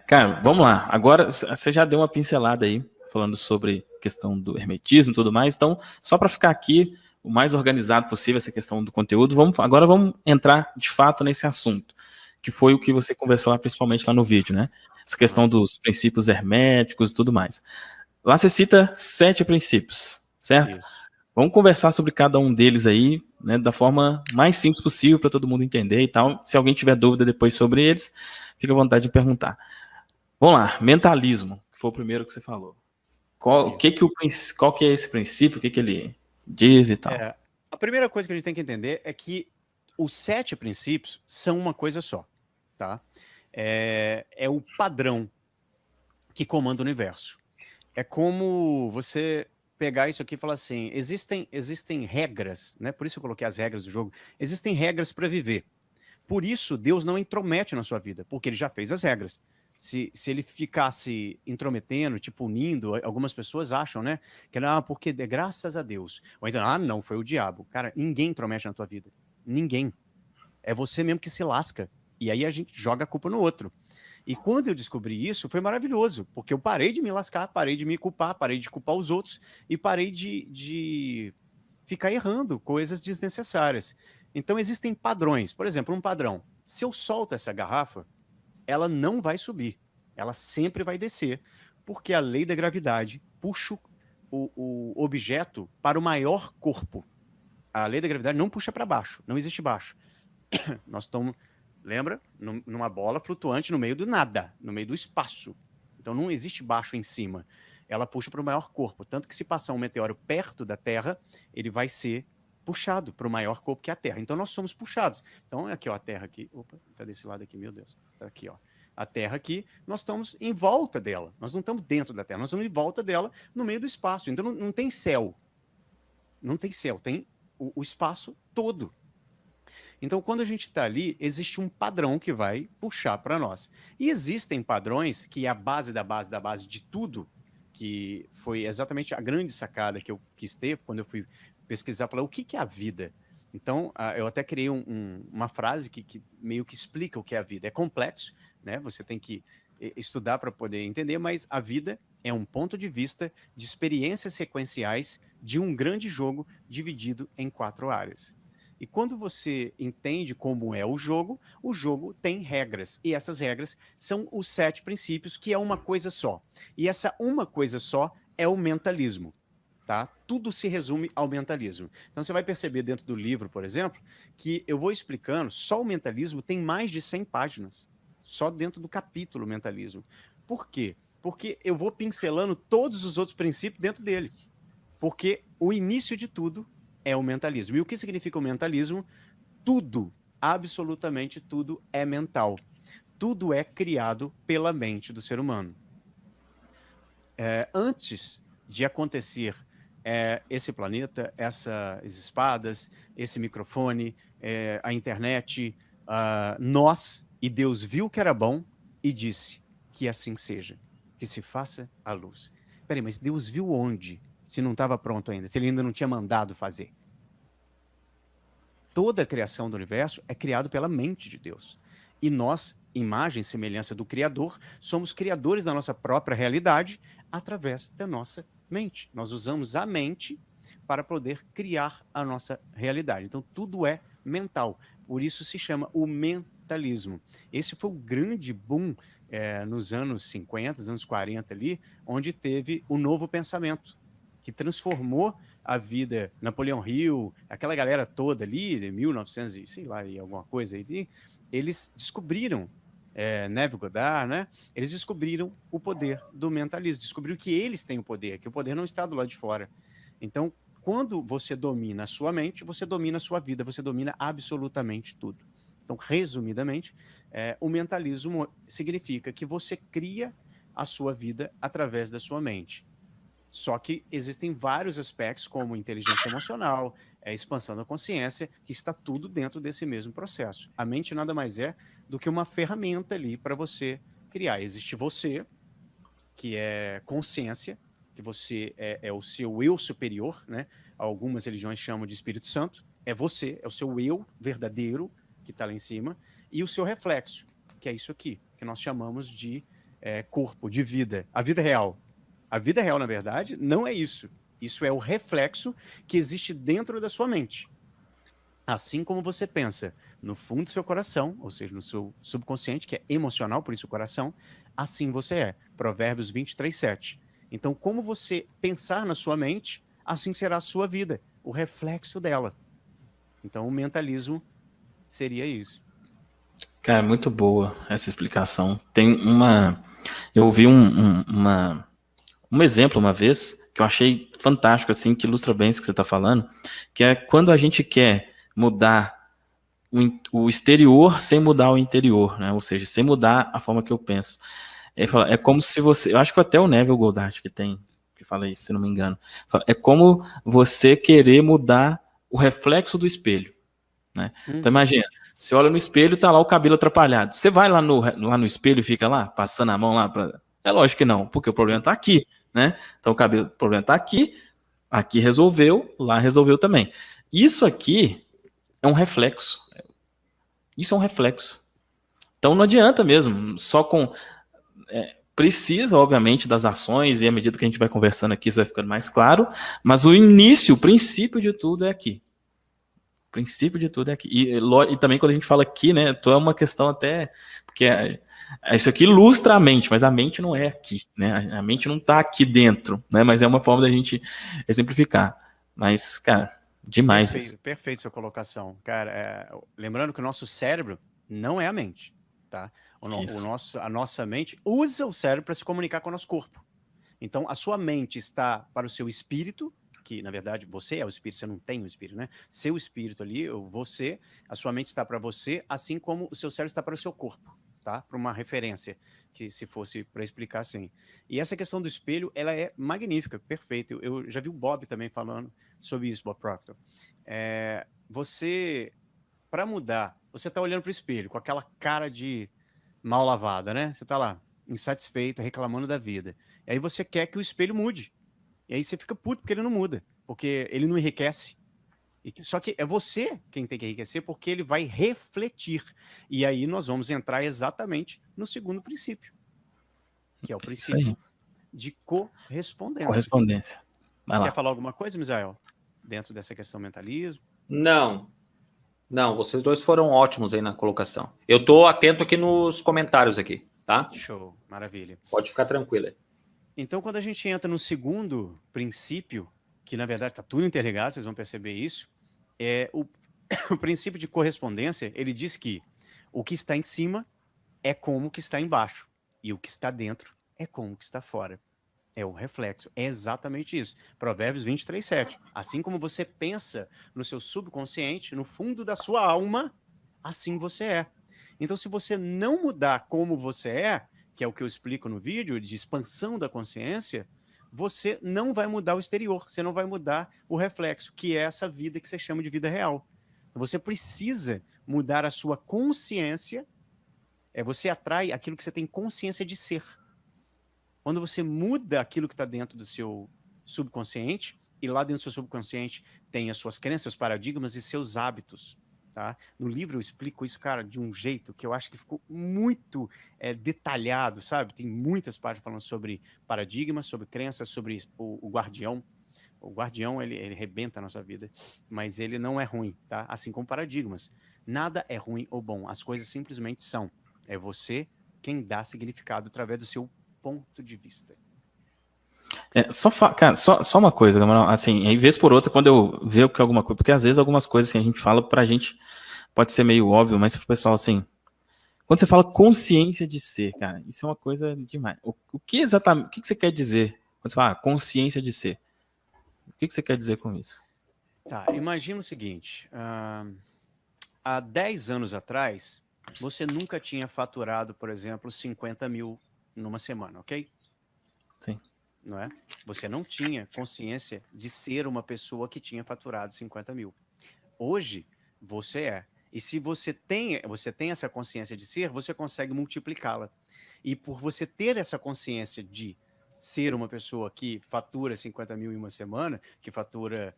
Cara, vamos lá. Agora, você já deu uma pincelada aí, falando sobre a questão do hermetismo e tudo mais. Então, só para ficar aqui o mais organizado possível, essa questão do conteúdo, agora vamos entrar de fato nesse assunto, que foi o que você conversou lá, principalmente lá no vídeo, né? Essa Aham, questão dos princípios herméticos e tudo mais. Lá você cita 7 princípios, certo? isso. Vamos conversar sobre cada um deles aí, né, da forma mais simples possível para todo mundo entender e tal. Se alguém tiver dúvida depois sobre eles, fica à vontade de perguntar. Vamos lá, mentalismo, que foi o primeiro que você falou. Isso. Qual que é esse princípio, o que que ele diz e tal? É, a primeira coisa que a gente tem que entender é que os 7 princípios são uma coisa só, tá? É o padrão que comanda o universo. É como você pegar isso aqui e falar assim, existem regras, né? Por isso eu coloquei as regras do jogo. Existem regras para viver. Por isso, Deus não intromete na sua vida, porque ele já fez as regras. Se ele ficasse intrometendo, te punindo, algumas pessoas acham, né? Que porque é graças a Deus. Ou então, não, foi o diabo. Cara, ninguém intromete na tua vida. Ninguém. É você mesmo que se lasca. E aí a gente joga a culpa no outro. E quando eu descobri isso, foi maravilhoso, porque eu parei de me lascar, parei de me culpar, parei de culpar os outros e parei de ficar errando coisas desnecessárias. Então existem padrões. Por exemplo, um padrão. Se eu solto essa garrafa, ela não vai subir. Ela sempre vai descer, porque a lei da gravidade puxa o objeto para o maior corpo. A lei da gravidade não puxa para baixo, não existe baixo. Nós estamos, lembra? Numa bola flutuante no meio do nada, no meio do espaço. Então não existe baixo em cima. Ela puxa para o maior corpo. Tanto que se passar um meteoro perto da Terra, ele vai ser puxado para o maior corpo que é a Terra. Então nós somos puxados. Então aqui, ó, a Terra aqui. Opa, tá desse lado aqui, meu Deus. Tá aqui, ó. A Terra aqui, nós estamos em volta dela. Nós não estamos dentro da Terra, nós estamos em volta dela, no meio do espaço. Então não tem céu. Não tem céu, tem o espaço todo. Então, quando a gente está ali, existe um padrão que vai puxar para nós. E existem padrões que é a base da base da base de tudo, que foi exatamente a grande sacada que eu quis ter quando eu fui pesquisar, falar o que é a vida. Então, eu até criei uma frase que meio que explica o que é a vida. É complexo, né? Você tem que estudar para poder entender, mas a vida é um ponto de vista de experiências sequenciais de um grande jogo dividido em 4 áreas. E quando você entende como é o jogo tem regras. E essas regras são os 7 princípios, que é uma coisa só. E essa uma coisa só é o mentalismo. Tá? Tudo se resume ao mentalismo. Então você vai perceber dentro do livro, por exemplo, que eu vou explicando, só o mentalismo tem mais de 100 páginas. Só dentro do capítulo mentalismo. Por quê? Porque eu vou pincelando todos os outros princípios dentro dele. Porque o início de tudo é o mentalismo. E o que significa o mentalismo? Tudo, absolutamente tudo é mental. Tudo é criado pela mente do ser humano. Antes de acontecer esse planeta, essas espadas, esse microfone, a internet, nós, e Deus viu que era bom e disse que assim seja, que se faça a luz. Peraí, mas Deus viu onde? Se não estava pronto ainda, se ele ainda não tinha mandado fazer. Toda a criação do universo é criado pela mente de Deus. E nós, imagem e semelhança do Criador, somos criadores da nossa própria realidade através da nossa mente. Nós usamos a mente para poder criar a nossa realidade. Então, tudo é mental. Por isso se chama o mentalismo. Esse foi o grande boom nos anos 50, anos 40 ali, onde teve o novo pensamento, que transformou a vida, Napoleão Hill, aquela galera toda ali, de 1900 e sei lá, e alguma coisa aí, eles descobriram, Neville Goddard, né? Eles descobriram o poder do mentalismo, descobriram que eles têm o poder, que o poder não está do lado de fora. Então, quando você domina a sua mente, você domina a sua vida, você domina absolutamente tudo. Então, resumidamente, o mentalismo significa que você cria a sua vida através da sua mente. Só que existem vários aspectos, como inteligência emocional, expansão da consciência, que está tudo dentro desse mesmo processo. A mente nada mais é do que uma ferramenta ali para você criar. Existe você, que é consciência, que você é o seu eu superior, né? Algumas religiões chamam de Espírito Santo. É você, é o seu eu verdadeiro que está lá em cima, e o seu reflexo, que é isso aqui, que nós chamamos de corpo, de vida, a vida real. A vida real, na verdade, não é isso. Isso é o reflexo que existe dentro da sua mente. Assim como você pensa no fundo do seu coração, ou seja, no seu subconsciente, que é emocional, por isso o coração, assim você é. Provérbios 23:7. Então, como você pensar na sua mente, assim será a sua vida, o reflexo dela. Então, o mentalismo seria isso. Cara, muito boa essa explicação. Tem uma. Eu ouvi um exemplo uma vez que eu achei fantástico, assim, que ilustra bem isso que você está falando, que é quando a gente quer mudar o exterior sem mudar o interior, né? Ou seja, sem mudar a forma que eu penso. Ele fala, é como se você. Eu acho que até o Neville Goddard que fala isso, se não me engano. Fala, é como você querer mudar o reflexo do espelho, né? Então imagina, você olha no espelho e tá lá o cabelo atrapalhado. Você vai lá no espelho e fica lá, passando a mão lá para. É lógico que não, porque o problema tá aqui, né? Então o problema tá aqui resolveu, lá resolveu também. Isso aqui é um reflexo. Isso é um reflexo. Então não adianta mesmo, só com. Precisa, obviamente, das ações, e à medida que a gente vai conversando aqui, isso vai ficando mais claro, mas o início, o princípio de tudo é aqui. O princípio de tudo é aqui. E também quando a gente fala aqui, né, é uma questão até. Porque isso aqui ilustra a mente, mas a mente não é aqui, né? A mente não está aqui dentro, né? Mas é uma forma da gente exemplificar. Mas, cara, demais isso. Perfeito sua colocação. Cara, lembrando que o nosso cérebro não é a mente, tá? A nossa mente usa o cérebro para se comunicar com o nosso corpo. Então, a sua mente está para o seu espírito, que, na verdade, você é o espírito, você não tem o espírito, né? Seu espírito ali, você, a sua mente está para você, assim como o seu cérebro está para o seu corpo, tá? Para uma referência, que se fosse para explicar assim. E essa questão do espelho, ela é magnífica, perfeita. Eu já vi o Bob também falando sobre isso, Bob Proctor. Você, para mudar, você está olhando para o espelho com aquela cara de mal lavada, né? Você está lá, insatisfeito, reclamando da vida. E aí você quer que o espelho mude. E aí você fica puto porque ele não muda, porque ele não enriquece. Só que é você quem tem que enriquecer, porque ele vai refletir. E aí nós vamos entrar exatamente no segundo princípio, que é o princípio de correspondência. Correspondência. Vai lá. Quer falar alguma coisa, Misael, dentro dessa questão mentalismo? Não, vocês dois foram ótimos aí na colocação. Eu tô atento aqui nos comentários aqui, tá? Show, maravilha. Pode ficar tranquila. Então, quando a gente entra no segundo princípio, que na verdade está tudo interligado, vocês vão perceber isso, o princípio de correspondência, ele diz que o que está em cima é como o que está embaixo, e o que está dentro é como o que está fora. É o reflexo, é exatamente isso. Provérbios 23:7. Assim como você pensa no seu subconsciente, no fundo da sua alma, assim você é. Então, se você não mudar como você é, que é o que eu explico no vídeo, de expansão da consciência, você não vai mudar o exterior, você não vai mudar o reflexo, que é essa vida que você chama de vida real. Então, você precisa mudar a sua consciência, você atrai aquilo que você tem consciência de ser. Quando você muda aquilo que está dentro do seu subconsciente, e lá dentro do seu subconsciente tem as suas crenças, paradigmas e seus hábitos. Tá? No livro eu explico isso, cara, de um jeito que eu acho que ficou muito detalhado, sabe? Tem muitas páginas falando sobre paradigmas, sobre crenças, sobre o guardião. O guardião, ele rebenta a nossa vida, mas ele não é ruim, tá? Assim como paradigmas. Nada é ruim ou bom, as coisas simplesmente são. É você quem dá significado através do seu ponto de vista. Cara, só uma coisa, assim, em vez por outra, quando eu vejo que alguma coisa, porque às vezes algumas coisas assim, a gente fala pra gente, pode ser meio óbvio, mas pro pessoal, assim, quando você fala consciência de ser, cara, isso é uma coisa demais. O que exatamente, o que você quer dizer quando você fala consciência de ser? O que você quer dizer com isso? Tá, imagina o seguinte, há 10 anos atrás, você nunca tinha faturado, por exemplo, 50 mil numa semana, ok? Sim. Não é? Você não tinha consciência de ser uma pessoa que tinha faturado 50 mil. Hoje, você é. E se você tem essa consciência de ser, você consegue multiplicá-la. E por você ter essa consciência de ser uma pessoa que fatura 50 mil em uma semana, que fatura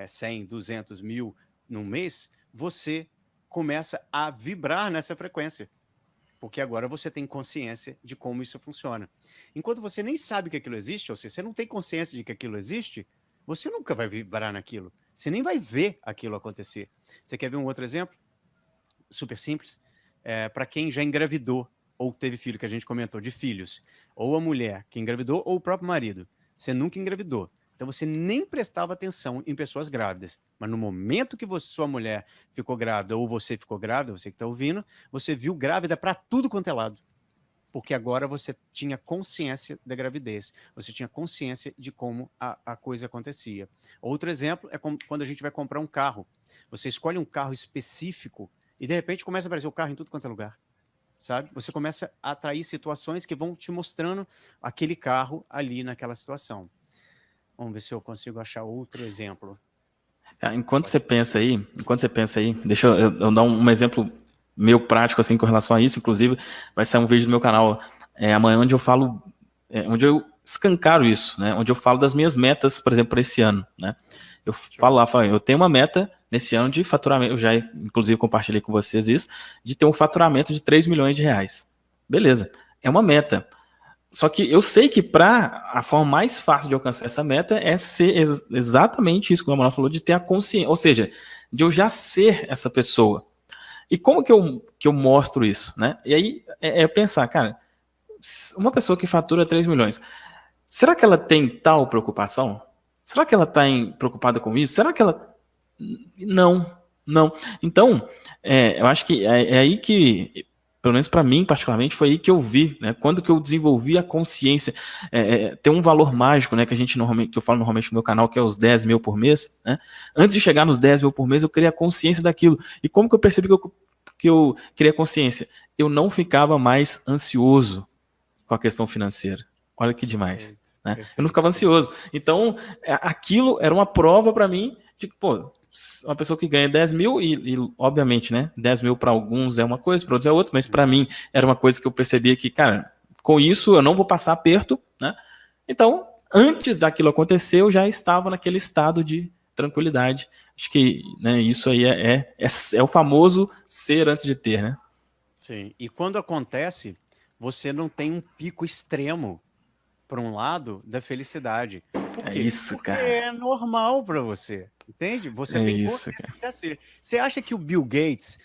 100, 200 mil num mês, você começa a vibrar nessa frequência. Porque agora você tem consciência de como isso funciona. Enquanto você nem sabe que aquilo existe, ou seja, você não tem consciência de que aquilo existe, você nunca vai vibrar naquilo. Você nem vai ver aquilo acontecer. Você quer ver um outro exemplo? Super simples. Para quem já engravidou ou teve filho, que a gente comentou, de filhos, ou a mulher que engravidou, ou o próprio marido. Você nunca engravidou. Então você nem prestava atenção em pessoas grávidas. Mas no momento que sua mulher ficou grávida, ou você ficou grávida, você que está ouvindo, você viu grávida para tudo quanto é lado. Porque agora você tinha consciência da gravidez. Você tinha consciência de como a coisa acontecia. Outro exemplo é quando a gente vai comprar um carro. Você escolhe um carro específico e de repente começa a aparecer o carro em tudo quanto é lugar. Sabe? Você começa a atrair situações que vão te mostrando aquele carro ali naquela situação. Vamos ver se eu consigo achar outro exemplo. Enquanto você pensa aí, deixa eu dar um exemplo meu prático assim com relação a isso. Inclusive, vai sair um vídeo do meu canal amanhã onde eu falo, onde eu escancaro isso, né? Onde eu falo das minhas metas, por exemplo, para esse ano, né? Eu falo lá, eu tenho uma meta nesse ano de faturamento, eu já inclusive compartilhei com vocês isso, de ter um faturamento de 3 milhões de reais. Beleza, é uma meta. Só que eu sei que a forma mais fácil de alcançar essa meta é ser exatamente isso que o Emanuel falou, de ter a consciência, ou seja, de eu já ser essa pessoa. E como que eu mostro isso, né? E aí pensar, cara, uma pessoa que fatura 3 milhões, será que ela tem tal preocupação? Será que ela está preocupada com isso? Será que ela... Não. Então, eu acho que é aí que... Pelo menos para mim, particularmente, foi aí que eu vi, né? Quando que eu desenvolvi a consciência. Tem um valor mágico, né? Que eu falo normalmente no meu canal, que é os 10 mil por mês, né? Antes de chegar nos 10 mil por mês, eu criei a consciência daquilo. E como que eu percebi que eu criei a consciência? Eu não ficava mais ansioso com a questão financeira. Olha que demais. Né? Eu não ficava ansioso. Então, aquilo era uma prova para mim de que, pô, uma pessoa que ganha 10 mil e obviamente, né, 10 mil para alguns é uma coisa, para outros é outra, mas para mim era uma coisa que eu percebia que, cara, com isso eu não vou passar aperto, né? Então, antes daquilo acontecer, eu já estava naquele estado de tranquilidade. Acho que, né, isso aí é o famoso ser antes de ter, né? Sim, e quando acontece, você não tem um pico extremo para um lado da felicidade. Por quê? Isso, porque cara. É normal para você, entende? Você tem isso, cara. Você acha que o Bill Gates,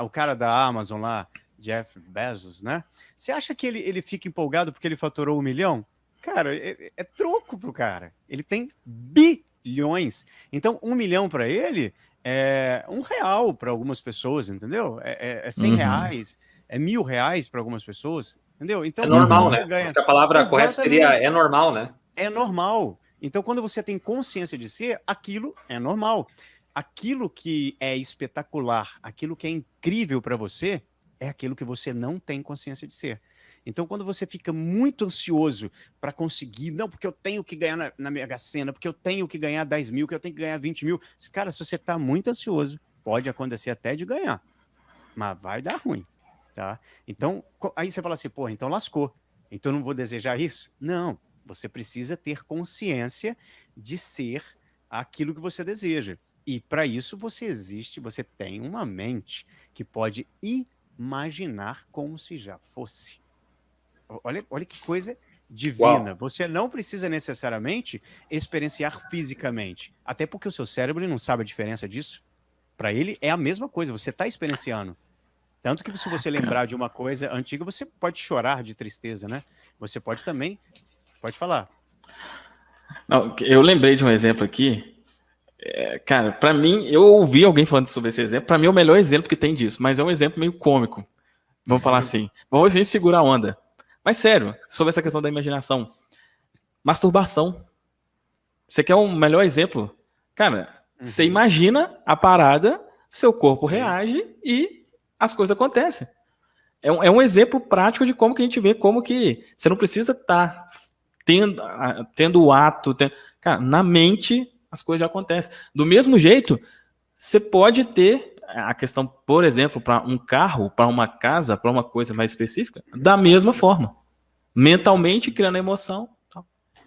o cara da Amazon lá, Jeff Bezos, né? Você acha que ele fica empolgado porque ele faturou 1 milhão? Cara, é troco pro cara. Ele tem bilhões. Então, 1 milhão para ele é R$1 para algumas pessoas, entendeu? É 100 reais, é R$1.000 para algumas pessoas. Entendeu? Então, é normal, você né? ganha... A palavra correta seria é normal, né? É normal. Então, quando você tem consciência de ser, aquilo é normal. Aquilo que é espetacular, aquilo que é incrível para você, é aquilo que você não tem consciência de ser. Então, quando você fica muito ansioso para conseguir, não, porque eu tenho que ganhar na Mega Sena, porque eu tenho que ganhar 10 mil, que eu tenho que ganhar 20 mil. Cara, se você está muito ansioso, pode acontecer até de ganhar, mas vai dar ruim. Tá? Então, aí você fala assim, porra, então lascou. Então eu não vou desejar isso? Não, você precisa ter consciência de ser aquilo que você deseja. E para isso você tem uma mente que pode imaginar como se já fosse. Olha que coisa divina. Uau. Você não precisa necessariamente experienciar fisicamente. Até porque o seu cérebro ele não sabe a diferença disso. Para ele é a mesma coisa, você está experienciando. Tanto que se você lembrar de uma coisa antiga, você pode chorar de tristeza, né? Você pode também... Pode falar. Não, eu lembrei de um exemplo aqui. Cara, para mim, eu ouvi alguém falando sobre esse exemplo. Para mim é o melhor exemplo que tem disso, mas é um exemplo meio cômico. Vamos falar assim. Vamos a gente segurar a onda. Mas sério, sobre essa questão da imaginação. Masturbação. Você quer um melhor exemplo? Cara, você imagina a parada, seu corpo reage e as coisas acontecem. É um exemplo prático de como que a gente vê como que você não precisa estar tendo o ato. Cara, na mente as coisas já acontecem. Do mesmo jeito, você pode ter a questão, por exemplo, para um carro, para uma casa, para uma coisa mais específica, da mesma forma. Mentalmente criando a emoção